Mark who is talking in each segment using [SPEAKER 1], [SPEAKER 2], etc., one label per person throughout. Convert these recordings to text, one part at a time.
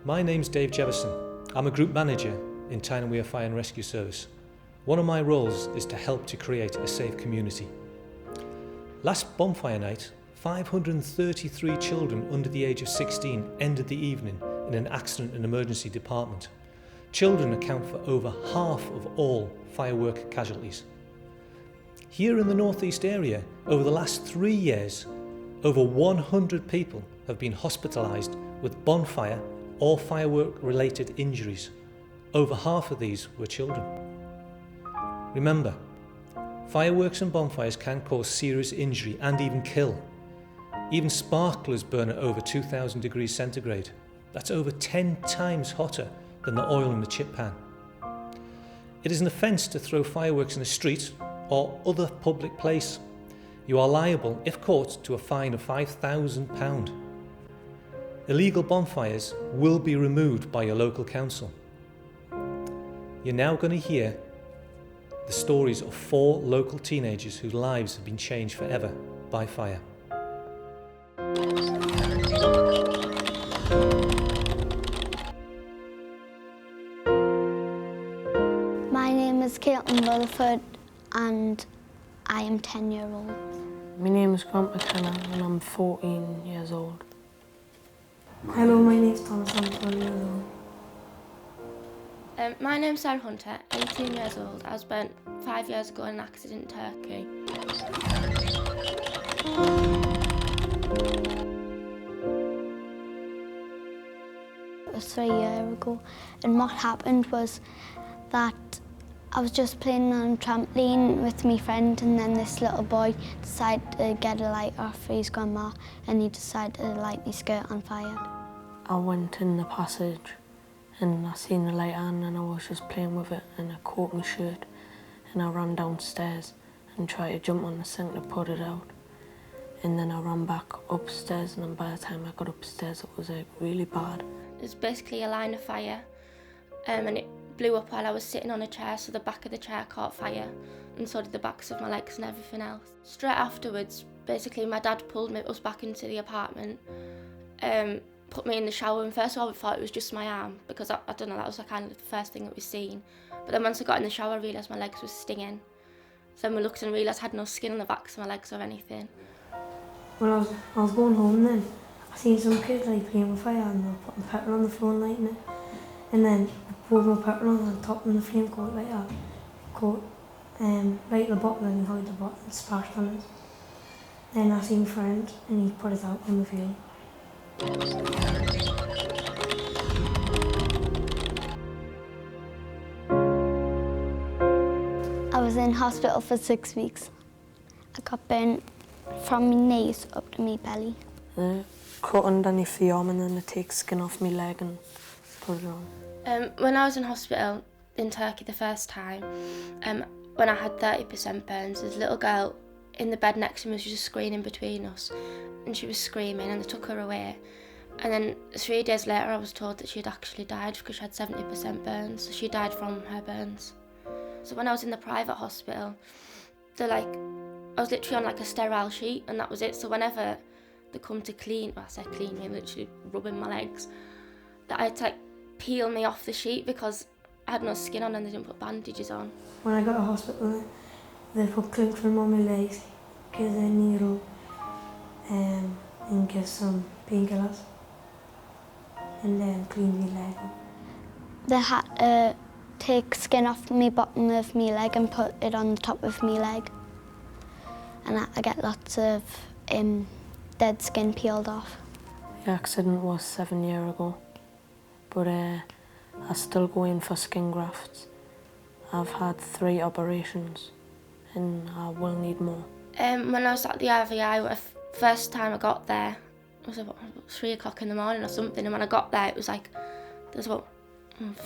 [SPEAKER 1] My name's Dave Jefferson. I'm a group manager in Tyne and Wear Fire and Rescue Service. One of my roles is to help to create a safe community. Last bonfire night, 533 children under the age of 16 ended the evening in an accident and emergency department. Children account for over half of all firework casualties. Here in the northeast area, over the last 3 years, over 100 people have been hospitalised with bonfire or firework-related injuries. Over half of these were children. Remember, fireworks and bonfires can cause serious injury and even kill. Even sparklers burn at over 2,000 degrees centigrade. That's over 10 times hotter than the oil in the chip pan. It is an offence to throw fireworks in the street or other public place. You are liable, if caught, to a fine of £5,000. Illegal bonfires will be removed by your local council. You're now going to hear the stories of 4 local teenagers whose lives have been changed forever by fire.
[SPEAKER 2] My name is Caitlin Wilford and I am 10-year-old.
[SPEAKER 3] My name is Grant McKenna and I'm 14 years old.
[SPEAKER 4] Hello, my name is Thomas, I'm 12 years old.
[SPEAKER 5] My name's Sarah Hunter, 18 years old. I was burnt 5 years ago in an accident in Turkey.
[SPEAKER 2] It was 3 years ago, and what happened was that I was just playing on a trampoline with my friend, and then this little boy decided to get a lighter for his grandma, and he decided to light my skirt on fire.
[SPEAKER 3] I went in the passage and I seen the light on and I was just playing with it and I caught my shirt and I ran downstairs and tried to jump on the sink to put it out. And then I ran back upstairs, and then by the time I got upstairs it was like really bad.
[SPEAKER 5] It was basically a line of fire and it blew up while I was sitting on a chair, so the back of the chair caught fire and so did the backs of my legs and everything else. Straight afterwards, basically my dad pulled us back into the apartment, put me in the shower, and first of all we thought it was just my arm because I don't know, that was kind of the first thing that we seen. But then once I got in the shower I realised my legs were stinging. So then we looked and realised I had no skin on the backs of my legs or anything.
[SPEAKER 4] When I was going home then, I seen some kids like playing with fire and they were putting petrol on the floor and lighting it. And then I poured more petrol on top and the flame caught like that. Caught right at the bottom and he held the bottom and splashed on it. Then I seen my friend and he put it out on the field.
[SPEAKER 2] I was in hospital for 6 weeks. I got burnt from my knees up to my belly.
[SPEAKER 3] They cut underneath the arm and then they take skin off my leg and put it on.
[SPEAKER 5] When I was in hospital in Turkey the first time, when I had 30% burns, there's a little girl in the bed next to me, she was just screaming between us, and she was screaming and they took her away. And then 3 days later I was told that she'd actually died because she had 70% burns, so she died from her burns. So when I was in the private hospital, I was literally on like a sterile sheet and that was it. So whenever they come to clean, well I say clean me, literally rubbing my legs, that I had to like peel me off the sheet because I had no skin on and they didn't put bandages on.
[SPEAKER 4] When I got to hospital, they put cling film on my legs, give a needle and give some painkillers and then clean my leg.
[SPEAKER 2] They had to take skin off my bottom of my leg and put it on the top of my leg. And I get lots of dead skin peeled off.
[SPEAKER 3] The accident was 7 years ago, but I still go in for skin grafts. I've had 3 operations and I will need more.
[SPEAKER 5] When I was at the RVI, the first time I got there, it was about 3 o'clock in the morning or something, and when I got there it was like, there's about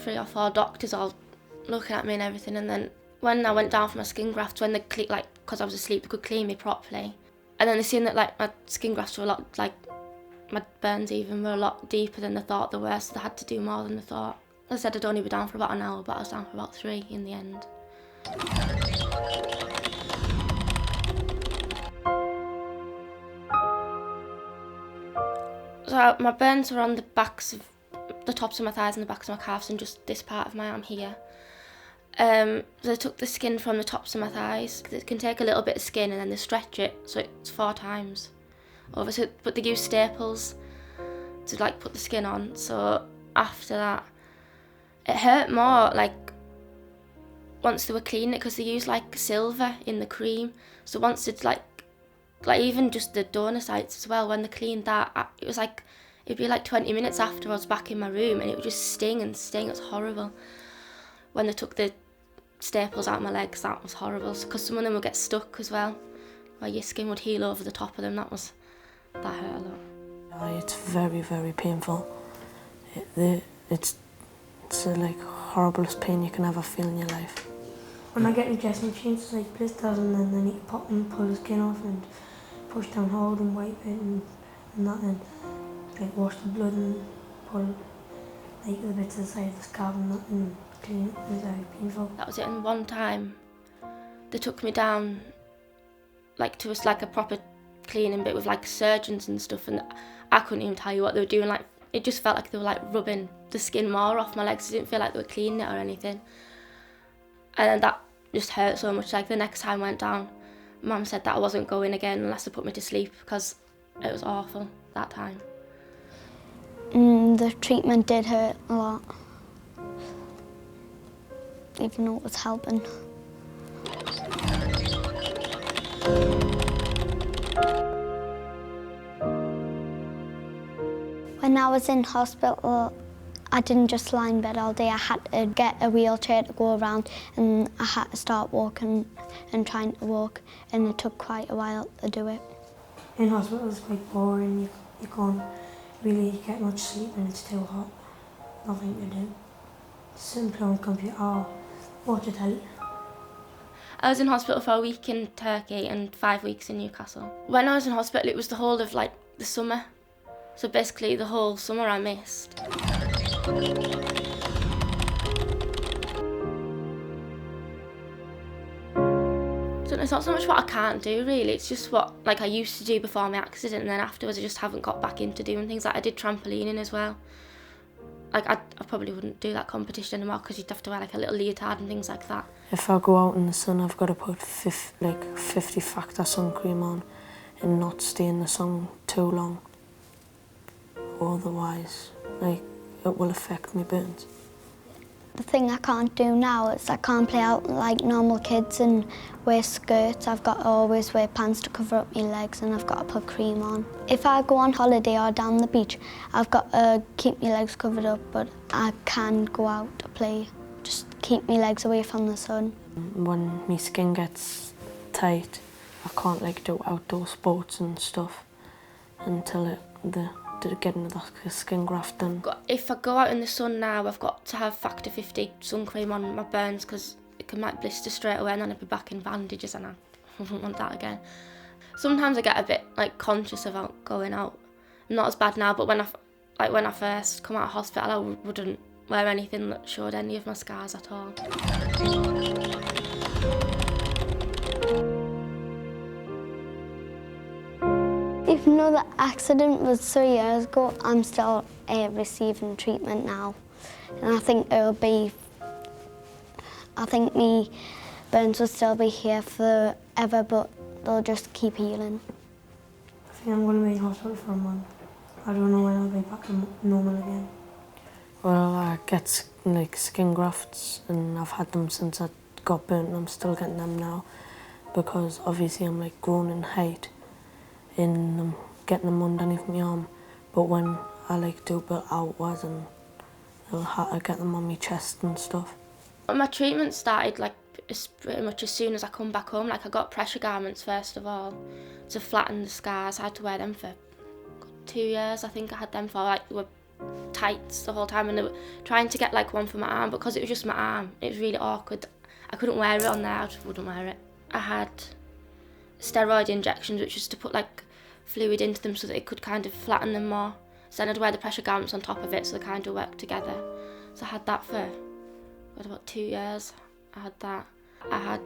[SPEAKER 5] 3 or 4 doctors all looking at me and everything, and then when I went down for my skin grafts, when they because I was asleep, they could clean me properly, and then they seen that like my skin grafts were a lot, like my burns even were a lot deeper than they thought they were, so they had to do more than they thought. I said I'd only be down for about an hour, but I was down for about 3 in the end. So my burns were on the backs of the tops of my thighs and the backs of my calves and just this part of my arm here. So they took the skin from the tops of my thighs. They can take a little bit of skin and then they stretch it, so it's 4 times over. So, but they use staples to like put the skin on. So after that, it hurt more like once they were cleaning it, because they use like silver in the cream. So once it's like even just the donor sites as well, when they cleaned that, it was like, it'd be like 20 minutes after I was back in my room and it would just sting and sting. It was horrible. When they took the staples out of my legs, that was horrible, because some of them would get stuck as well, where your skin would heal over the top of them. That hurt a lot.
[SPEAKER 3] It's very, very painful. It's like horriblest pain you can ever feel in your life.
[SPEAKER 4] When I get the dressing machines, it's like blisters, and then they need to pop and pull the skin off and push down hard and wipe it and that, and like wash the blood and pull like the bits of the side of the scab and that and clean it. It was very painful.
[SPEAKER 5] That was it. And one time they took me down like to like a proper cleaning bit with like surgeons and stuff, and I couldn't even tell you what they were doing. Like, it just felt like they were like rubbing the skin more off my legs. It didn't feel like they were cleaning it or anything. And that just hurt so much. Like, the next time I went down, Mum said that I wasn't going again unless they put me to sleep, because it was awful that time.
[SPEAKER 2] The treatment did hurt a lot, even though it was helping. When I was in hospital, I didn't just lie in bed all day. I had to get a wheelchair to go around, and I had to start walking and trying to walk, and it took quite a while to do it.
[SPEAKER 4] In hospital it's quite boring. You can't really get much sleep and it's too hot. Nothing to do. Sit play on the computer or watch a telly.
[SPEAKER 5] I was in hospital for a week in Turkey and 5 weeks in Newcastle. When I was in hospital, it was the whole of like the summer. So basically the whole summer I missed. So it's not so much what I can't do really, it's just what like I used to do before my accident, and then afterwards I just haven't got back into doing things. Like, I did trampolining as well. Like, I probably wouldn't do that competition anymore, because you'd have to wear like a little leotard and things like that.
[SPEAKER 3] If I go out in the sun, I've got to put 50 factor sun cream on and not stay in the sun too long. Otherwise, like, it will affect my burns.
[SPEAKER 2] The thing I can't do now is I can't play out like normal kids and wear skirts. I've got to always wear pants to cover up my legs, and I've got to put cream on. If I go on holiday or down the beach, I've got to keep my legs covered up, but I can go out to play. Just keep my legs away from the sun.
[SPEAKER 3] When my skin gets tight, I can't like do outdoor sports and stuff until getting the skin graft done.
[SPEAKER 5] If I go out in the sun now, I've got to have factor 50 sun cream on my burns, because it can like blister straight away, and then I'd be back in bandages, and I wouldn't want that again. Sometimes I get a bit like conscious about going out. Not as bad now, but when I first come out of hospital, I wouldn't wear anything that showed any of my scars at all.
[SPEAKER 2] Even though the accident was 3 years ago, I'm still receiving treatment now. And I think my burns will still be here forever, but they'll just keep healing.
[SPEAKER 4] I think I'm going to be in hospital for a month. I don't know when I'll be back to normal again.
[SPEAKER 3] Well, I get like skin grafts, and I've had them since I got burnt, and I'm still getting them now, because obviously I'm like growing in height in them, getting them underneath my arm. But when I like do build outwards, and I'll have to get them on my chest and stuff.
[SPEAKER 5] My treatment started like pretty much as soon as I come back home. Like, I got pressure garments first of all to flatten the scars. I had to wear them for 2 years. I think I had them for like, they were tights the whole time, and they were trying to get like one for my arm, because it was just my arm. It was really awkward. I couldn't wear it on there. I just wouldn't wear it. I had steroid injections, which was to put like fluid into them so that it could kind of flatten them more. So then I'd wear the pressure garments on top of it, so they kind of work together. So I had that for about 2 years. I had that. I had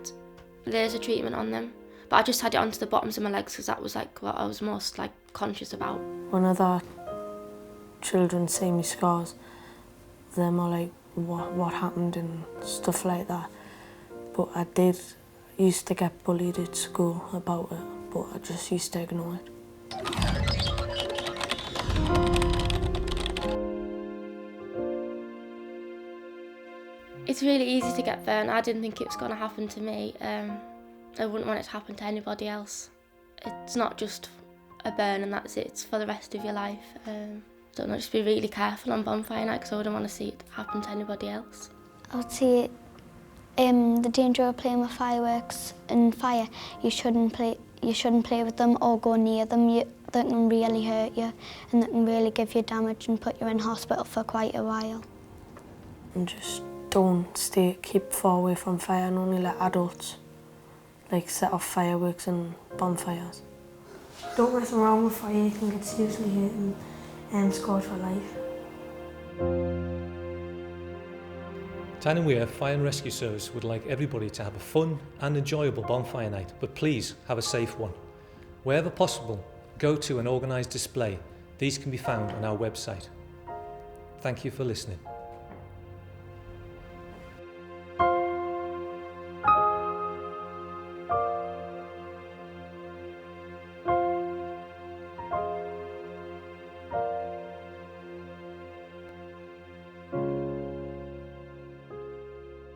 [SPEAKER 5] laser treatment on them, but I just had it onto the bottoms of my legs, because that was like what I was most like conscious about.
[SPEAKER 3] When other children see me scars, them or like what happened and stuff like that. But I used to get bullied at school about it, but I just used to ignore it.
[SPEAKER 5] It's really easy to get burnt. I didn't think it was going to happen to me. I wouldn't want it to happen to anybody else. It's not just a burn and that's it, it's for the rest of your life. Don't know, just be really careful on bonfire night because I wouldn't want to see it happen to anybody else.
[SPEAKER 2] I would say the danger of playing with fireworks and fire, you shouldn't play with them or go near them. They can really hurt you and they can really give you damage and put you in hospital for quite a while.
[SPEAKER 3] And just keep far away from fire and only let adults set off fireworks and bonfires.
[SPEAKER 4] Don't mess around with fire, you can get seriously hurt and scarred for life.
[SPEAKER 1] Tyne and Wear Fire and Rescue Service would like everybody to have a fun and enjoyable bonfire night, but please have a safe one. Wherever possible, go to an organised display. These can be found on our website. Thank you for listening.